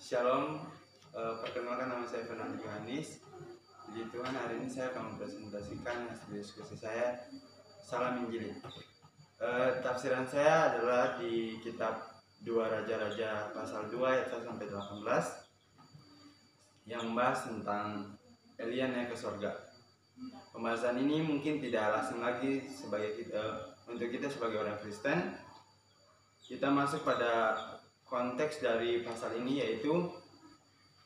Shalom, perkenalkan nama saya Fernando Yohanes. Puji Tuhan, hari ini saya akan mempresentasikan hasil diskusi saya, Salam Injili. Tafsiran saya adalah di kitab 2 Raja-Raja pasal 2 ayat 1 sampai 18 yang membahas tentang Elia naik ke surga. Pembahasan ini mungkin tidak asing lagi untuk kita sebagai orang Kristen. Kita masuk pada konteks dari pasal ini, yaitu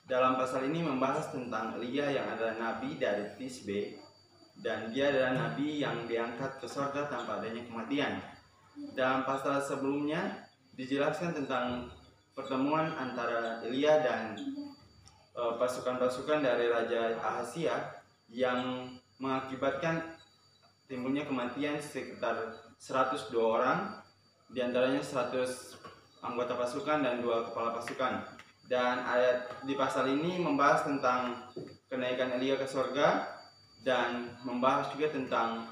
dalam pasal ini membahas tentang Elia yang adalah nabi dari Tisbe, dan dia adalah nabi yang diangkat ke surga tanpa adanya kematian. Dalam pasal sebelumnya dijelaskan tentang pertemuan antara Elia dan pasukan-pasukan dari Raja Ahazia yang mengakibatkan timbulnya kematian sekitar 102 orang, diantaranya 100 anggota pasukan dan 2 kepala pasukan. Dan ayat di pasal ini membahas tentang kenaikan Elia ke surga dan membahas juga tentang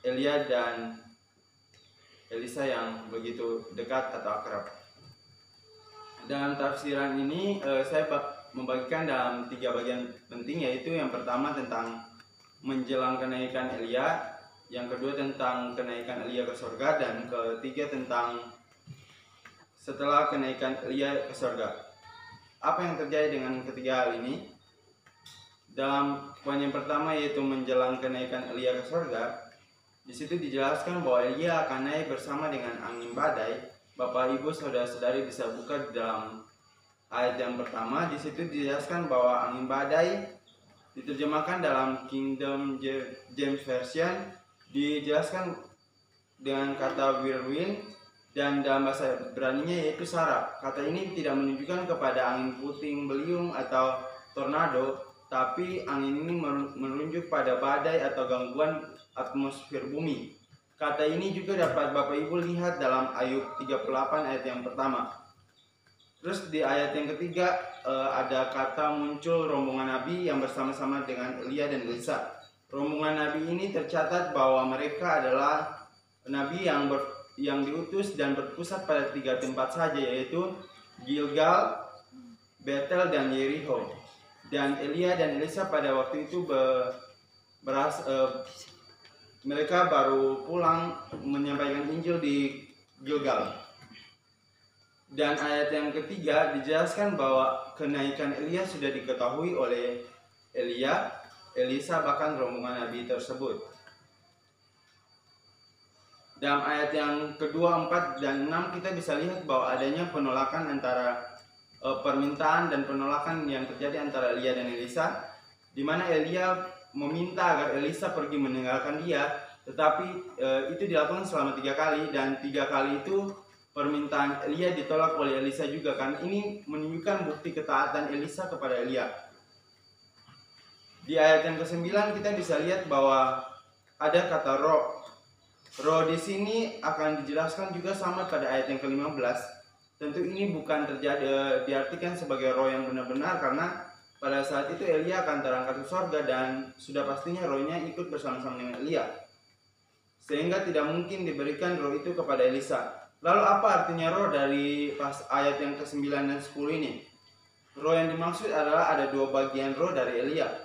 Elia dan Elisa yang begitu dekat atau akrab. Dalam tafsiran ini saya membagikan dalam 3 bagian penting, yaitu yang pertama tentang menjelang kenaikan Elia, yang kedua tentang kenaikan Elia ke surga, dan ketiga tentang setelah kenaikan Elia ke surga. Apa yang terjadi dengan ketiga hal ini? Dalam poin yang pertama, yaitu menjelang kenaikan Elia ke surga, di situ dijelaskan bahwa Elia akan naik bersama dengan angin badai. Bapak Ibu saudara-saudari bisa buka di dalam ayat yang pertama. Di situ dijelaskan bahwa angin badai diterjemahkan dalam Kingdom James Version, dijelaskan dengan kata whirlwind, dan dalam bahasa Ibraninya yaitu sarap. Kata ini tidak menunjukkan kepada angin puting beliung atau tornado, tapi angin ini menunjuk pada badai atau gangguan atmosfer bumi. Kata ini juga dapat Bapak Ibu lihat dalam Ayub 38 ayat yang pertama. Terus di ayat yang ketiga ada kata muncul rombongan nabi yang bersama-sama dengan Elia dan Elisa. Rombongan nabi ini tercatat bahwa mereka adalah nabi yang diutus dan berpusat pada 3 tempat saja, yaitu Gilgal, Betel, dan Yericho. Dan Elia dan Elisa pada waktu itu mereka baru pulang menyampaikan Injil di Gilgal. Dan ayat yang ketiga dijelaskan bahwa kenaikan Elia sudah diketahui oleh Elia, Elisa, bahkan rombongan nabi tersebut. Dalam ayat yang kedua, 4, dan 6 kita bisa lihat bahwa adanya penolakan antara permintaan dan penolakan yang terjadi antara Elia dan Elisa, di mana Elia meminta agar Elisa pergi meninggalkan dia, tetapi itu dilakukan selama 3 kali, dan 3 kali itu permintaan Elia ditolak oleh Elisa juga, kan ini menunjukkan bukti ketaatan Elisa kepada Elia. Di ayat yang ke-9 kita bisa lihat bahwa ada kata roh. Roh di sini akan dijelaskan juga sama pada ayat yang ke-15. Tentu ini bukan diartikan sebagai roh yang benar-benar, karena pada saat itu Elia akan terangkat ke surga dan sudah pastinya rohnya ikut bersama-sama dengan Elia, sehingga tidak mungkin diberikan roh itu kepada Elisa. Lalu apa artinya roh dari pas ayat yang ke-9 dan 10 ini? Roh yang dimaksud adalah ada 2 bagian roh dari Elia.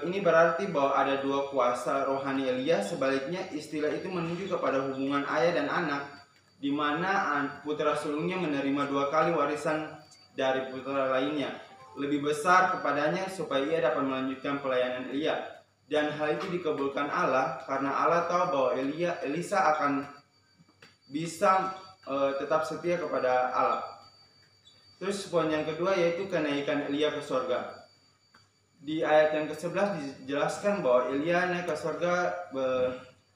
Ini berarti bahwa ada 2 kuasa rohani Elia. Sebaliknya istilah itu menunjuk kepada hubungan ayah dan anak, di mana putra sulungnya menerima 2 kali warisan dari putra lainnya, lebih besar kepadanya supaya ia dapat melanjutkan pelayanan Elia. Dan hal itu dikabulkan Allah karena Allah tahu bahwa Elisa akan bisa tetap setia kepada Allah. Terus poin yang kedua yaitu kenaikan Elia ke surga. Di ayat yang ke-11 dijelaskan bahwa Elia naik ke surga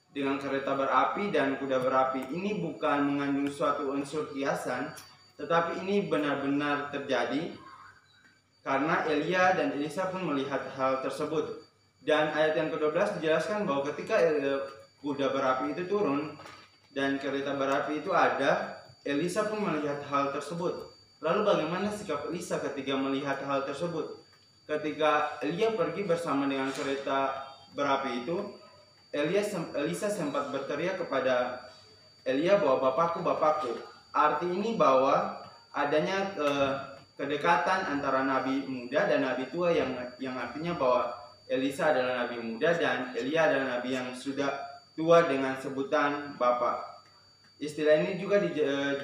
dengan kereta berapi dan kuda berapi. Ini bukan mengandung suatu unsur kiasan, tetapi ini benar-benar terjadi karena Elia dan Elisa pun melihat hal tersebut. Dan ayat yang ke-12 dijelaskan bahwa ketika kuda berapi itu turun dan kereta berapi itu ada, Elisa pun melihat hal tersebut. Lalu bagaimana sikap Elisa ketika melihat hal tersebut? Ketika Elia pergi bersama dengan kereta berapi itu, Elisa sempat berteriak kepada Elia bahwa "Bapakku, Bapakku." Arti ini bahwa adanya kedekatan antara nabi muda dan nabi tua yang artinya bahwa Elisa adalah nabi muda dan Elia adalah nabi yang sudah tua dengan sebutan Bapak. Istilah ini juga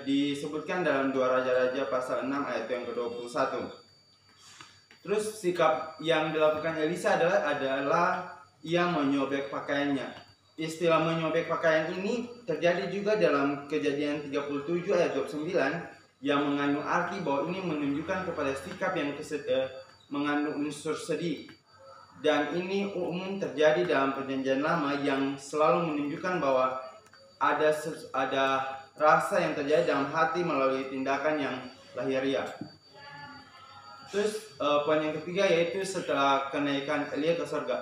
disebutkan dalam 2 Raja-Raja pasal 6 ayat yang ke-21. Terus sikap yang dilakukan Elisa adalah ia menyobek pakaiannya. Istilah menyobek pakaian ini terjadi juga dalam Kejadian 37 ayat 29 yang mengandung arti bahwa ini menunjukkan kepada sikap yang mengandung unsur sedih. Dan ini umum terjadi dalam Perjanjian Lama yang selalu menunjukkan bahwa ada rasa yang terjadi dalam hati melalui tindakan yang lahiriah. Terus poin yang ketiga yaitu setelah kenaikan Elia ke surga.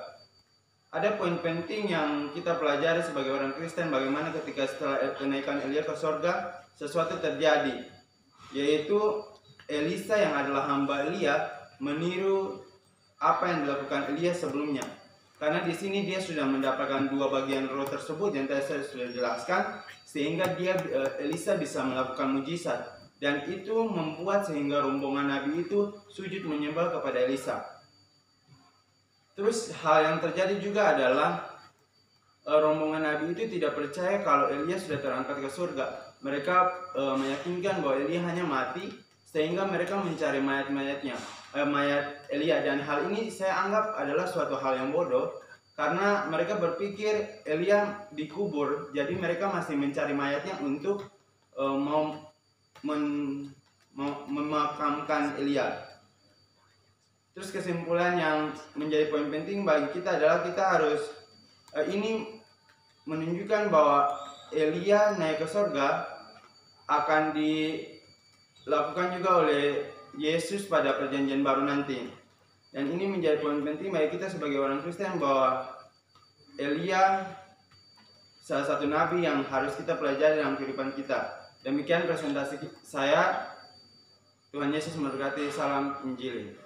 Ada poin penting yang kita pelajari sebagai orang Kristen, bagaimana ketika setelah kenaikan Elia ke surga sesuatu terjadi, yaitu Elisa yang adalah hamba Elia meniru apa yang dilakukan Elia sebelumnya. Karena di sini dia sudah mendapatkan 2 bagian roh tersebut yang tadi saya sudah jelaskan, sehingga Elisa bisa melakukan mujizat, dan itu membuat sehingga rombongan nabi itu sujud menyembah kepada Elisa. Terus hal yang terjadi juga adalah rombongan nabi itu tidak percaya kalau Elia sudah terangkat ke surga. Mereka meyakinkan bahwa Elia hanya mati, sehingga mereka mencari mayat Elia, dan hal ini saya anggap adalah suatu hal yang bodoh karena mereka berpikir Elia dikubur, jadi mereka masih mencari mayatnya untuk memakamkan Elia. Terus kesimpulan yang menjadi poin penting bagi kita adalah kita harus ini menunjukkan bahwa Elia naik ke surga akan dilakukan juga oleh Yesus pada perjanjian baru nanti. Dan ini menjadi poin penting bagi kita sebagai orang Kristen bahwa Elia salah satu nabi yang harus kita pelajari dalam kehidupan kita. Demikian presentasi saya. Tuhan Yesus memberkati. Salam Injili.